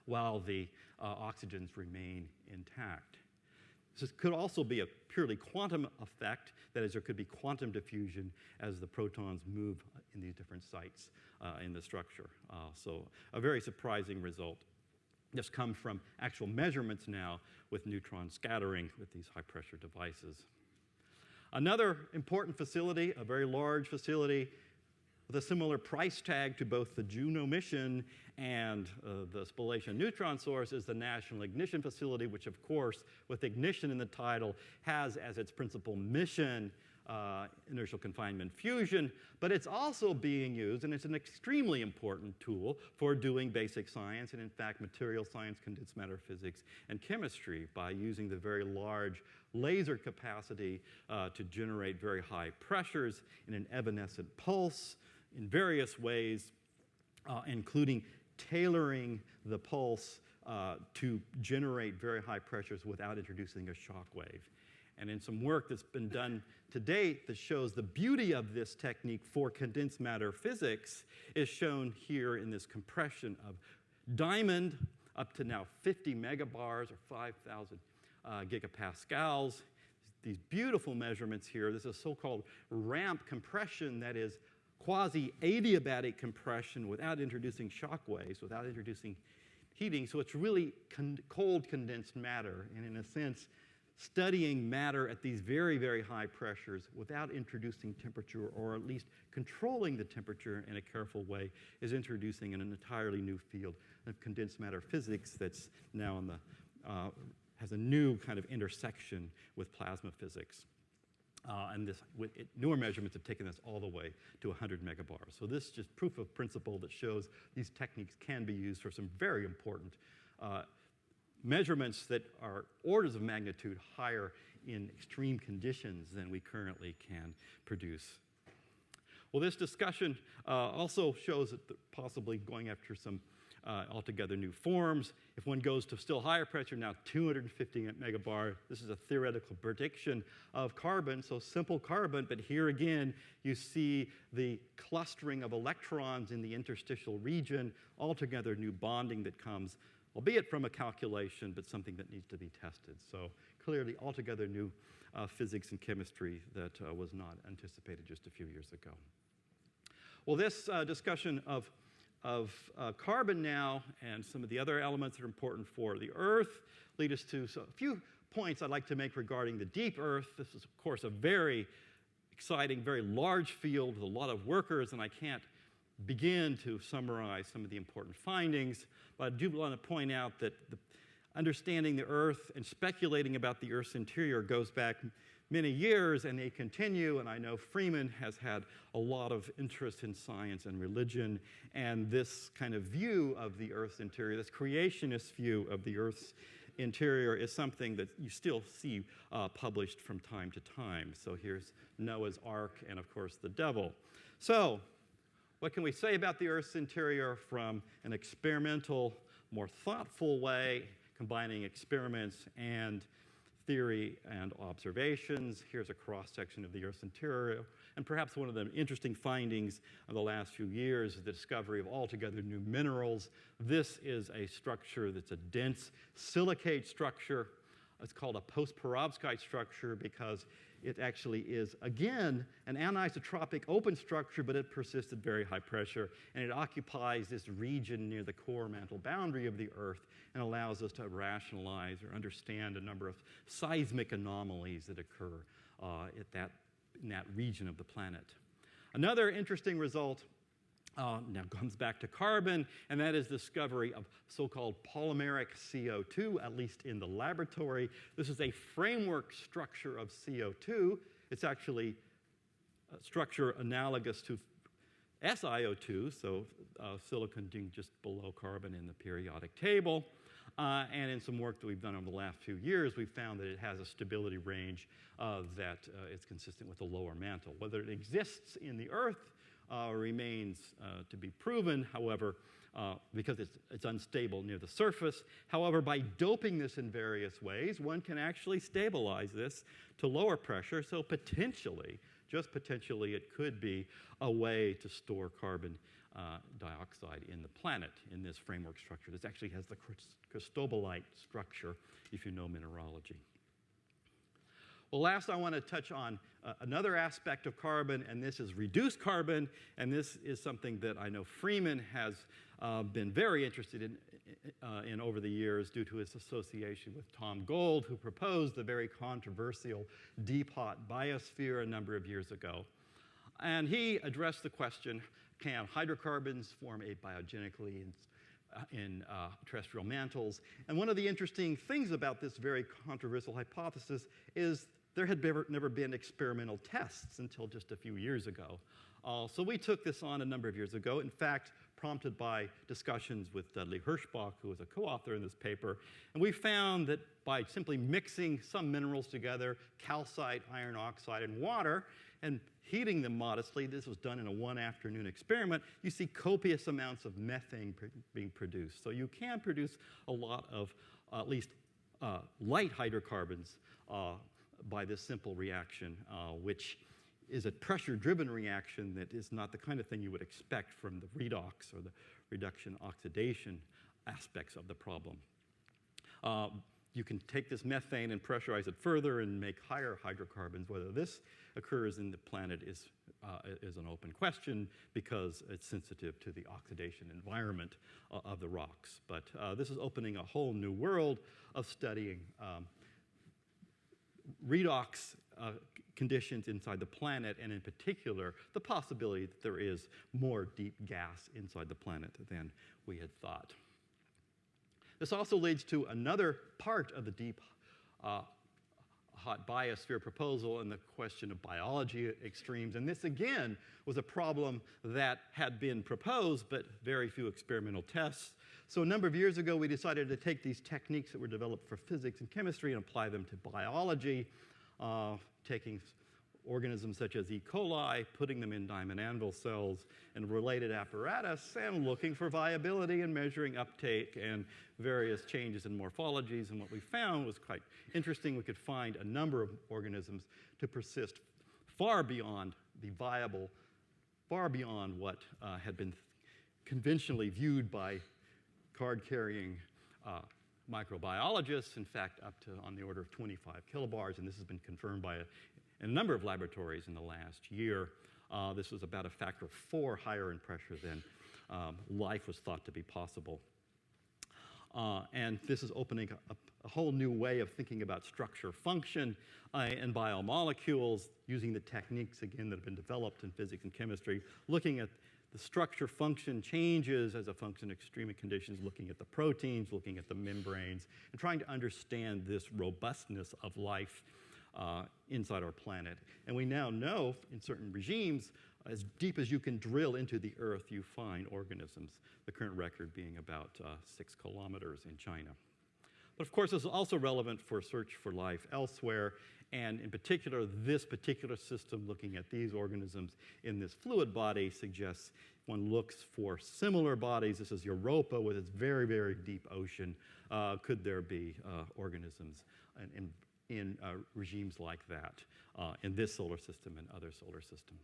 while the oxygens remain intact. This could also be a purely quantum effect. That is, there could be quantum diffusion as the protons move in these different sites in the structure. So a very surprising result. This comes from actual measurements now with neutron scattering with these high-pressure devices. Another important facility, a very large facility, with a similar price tag to both the Juno mission and the spallation neutron source, is the National Ignition Facility, which, of course, with ignition in the title, has as its principal mission inertial confinement fusion, but it's also being used, and it's an extremely important tool for doing basic science, and in fact, material science, condensed matter physics, and chemistry by using the very large laser capacity to generate very high pressures in an evanescent pulse in various ways, including tailoring the pulse to generate very high pressures without introducing a shock wave. And in some work that's been done to date that shows the beauty of this technique for condensed matter physics is shown here in this compression of diamond up to now 50 megabars or 5,000 gigapascals. These beautiful measurements here. This is so-called ramp compression, that is quasi-adiabatic compression without introducing shock waves, without introducing heating. So it's really cold condensed matter, and in a sense, studying matter at these very, very high pressures without introducing temperature, or at least controlling the temperature in a careful way, is introducing an entirely new field of condensed matter physics that's now in the, has a new kind of intersection with plasma physics. And newer measurements have taken this all the way to 100 megabars. So this is just proof of principle that shows these techniques can be used for some very important measurements that are orders of magnitude higher in extreme conditions than we currently can produce. Well, this discussion also shows that possibly going after some altogether new forms. If one goes to still higher pressure, now 250 megabar, this is a theoretical prediction of carbon, so simple carbon, but here again, you see the clustering of electrons in the interstitial region, altogether new bonding that comes, albeit from a calculation, but something that needs to be tested. So clearly, altogether new physics and chemistry that was not anticipated just a few years ago. Well, this discussion of carbon now and some of the other elements that are important for the Earth lead us to a few points I'd like to make regarding the deep Earth. This is, of course, a very exciting, very large field with a lot of workers, and I can't begin to summarize some of the important findings, but I do want to point out that understanding the Earth and speculating about the Earth's interior goes back many years, and they continue, and I know Freeman has had a lot of interest in science and religion, and this kind of view of the Earth's interior, this creationist view of the Earth's interior, is something that you still see published from time to time. So here's Noah's Ark and, of course, the devil. So What can we say about the Earth's interior from an experimental, more thoughtful way, combining experiments and theory and observations? Here's a cross-section of the Earth's interior. And perhaps one of the interesting findings of the last few years is the discovery of altogether new minerals. This is a structure that's a dense silicate structure. It's called a post-perovskite structure because it actually is, again, an anisotropic open structure, but it persists at very high pressure, and it occupies this region near the core mantle boundary of the Earth and allows us to rationalize or understand a number of seismic anomalies that occur in that region of the planet. Another interesting result now comes back to carbon, and that is discovery of so-called polymeric CO2, at least in the laboratory. This is a framework structure of CO2. It's actually a structure analogous to SiO2, so silicon being just below carbon in the periodic table. And in some work that we've done over the last few years, we've found that it has a stability range that is consistent with the lower mantle. Whether it exists in the Earth remains to be proven, however, because it's unstable near the surface. However, by doping this in various ways, one can actually stabilize this to lower pressure, so potentially, just potentially, it could be a way to store carbon dioxide in the planet in this framework structure. This actually has the cristobalite structure, if you know mineralogy. Well, last I want to touch on another aspect of carbon, and this is reduced carbon, and this is something that I know Freeman has been very interested in over the years due to his association with Tom Gold, who proposed the very controversial deep hot biosphere a number of years ago. And he addressed the question, can hydrocarbons form abiogenically in terrestrial mantles? And one of the interesting things about this very controversial hypothesis is there had never been experimental tests until just a few years ago. So we took this on a number of years ago, in fact, prompted by discussions with Dudley Hirschbach, who was a co-author in this paper. And we found that by simply mixing some minerals together, calcite, iron oxide, and water, and heating them modestly, this was done in a one-afternoon experiment, you see copious amounts of methane being produced. So you can produce a lot of at least light hydrocarbons by this simple reaction, which is a pressure-driven reaction that is not the kind of thing you would expect from the redox or the reduction oxidation aspects of the problem. You can take this methane and pressurize it further and make higher hydrocarbons. Whether this occurs in the planet is an open question because it's sensitive to the oxidation environment of the rocks. But this is opening a whole new world of studying redox conditions inside the planet, and in particular, the possibility that there is more deep gas inside the planet than we had thought. This also leads to another part of the deep hot biosphere proposal and the question of biology extremes. And this, again, was a problem that had been proposed, but very few experimental tests. So a number of years ago, we decided to take these techniques that were developed for physics and chemistry and apply them to biology, taking organisms such as E. coli, putting them in diamond anvil cells and related apparatus, and looking for viability and measuring uptake and various changes in morphologies. And what we found was quite interesting. We could find a number of organisms to persist far beyond the viable, far beyond what had been conventionally viewed by card-carrying microbiologists, in fact, up to on the order of 25 kilobars, and this has been confirmed by a number of laboratories in the last year. This was about a factor of 4 higher in pressure than life was thought to be possible. And this is opening a whole new way of thinking about structure function and biomolecules, using the techniques, again, that have been developed in physics and chemistry, looking at the structure function changes as a function of extreme conditions, looking at the proteins, looking at the membranes, and trying to understand this robustness of life inside our planet. And we now know, in certain regimes, as deep as you can drill into the Earth, you find organisms, the current record being about 6 kilometers in China. But of course, this is also relevant for search for life elsewhere, and in particular, this particular system looking at these organisms in this fluid body suggests one looks for similar bodies. This is Europa with its very, very deep ocean. Could there be organisms in regimes like that in this solar system and other solar systems?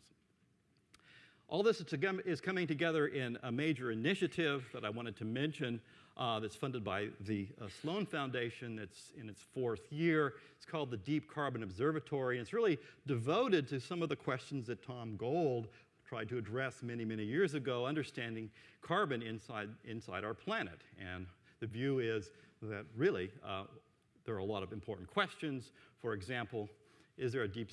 All this is coming together in a major initiative that I wanted to mention that's funded by the Sloan Foundation. It's in its 4th year. It's called the Deep Carbon Observatory. And it's really devoted to some of the questions that Tom Gold tried to address many, many years ago, understanding carbon inside our planet. And the view is that really there are a lot of important questions. For example, is there a deep,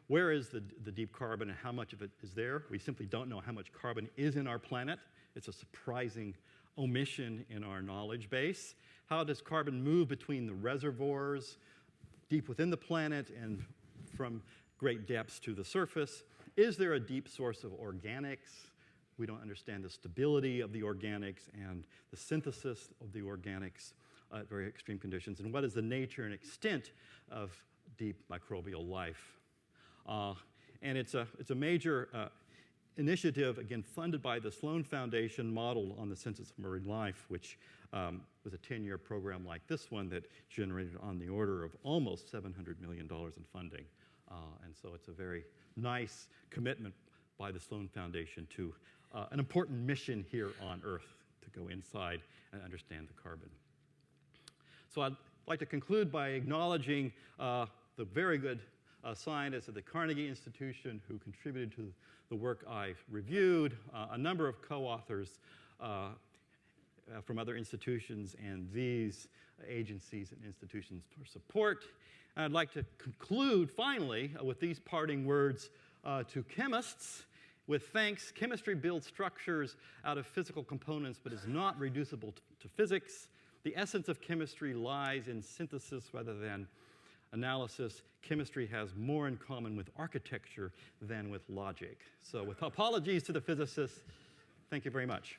where is the deep carbon and how much of it is there? We simply don't know how much carbon is in our planet. It's a surprising omission in our knowledge base. How does carbon move between the reservoirs deep within the planet and from great depths to the surface? Is there a deep source of organics? We don't understand the stability of the organics and the synthesis of the organics at very extreme conditions. And what is the nature and extent of deep microbial life? And it's a major initiative, again, funded by the Sloan Foundation, modeled on the Census of Marine Life, which was a 10-year program like this one that generated on the order of almost $700 million in funding. And so it's a very nice commitment by the Sloan Foundation to an important mission here on Earth, to go inside and understand the carbon. So I'd like to conclude by acknowledging the very good scientists at the Carnegie Institution who contributed to the work I've reviewed, a number of co-authors from other institutions, and these agencies and institutions for support. And I'd like to conclude, finally, with these parting words to chemists. With thanks, chemistry builds structures out of physical components but is not reducible to physics. The essence of chemistry lies in synthesis rather than analysis. Chemistry has more in common with architecture than with logic. So with apologies to the physicists, thank you very much.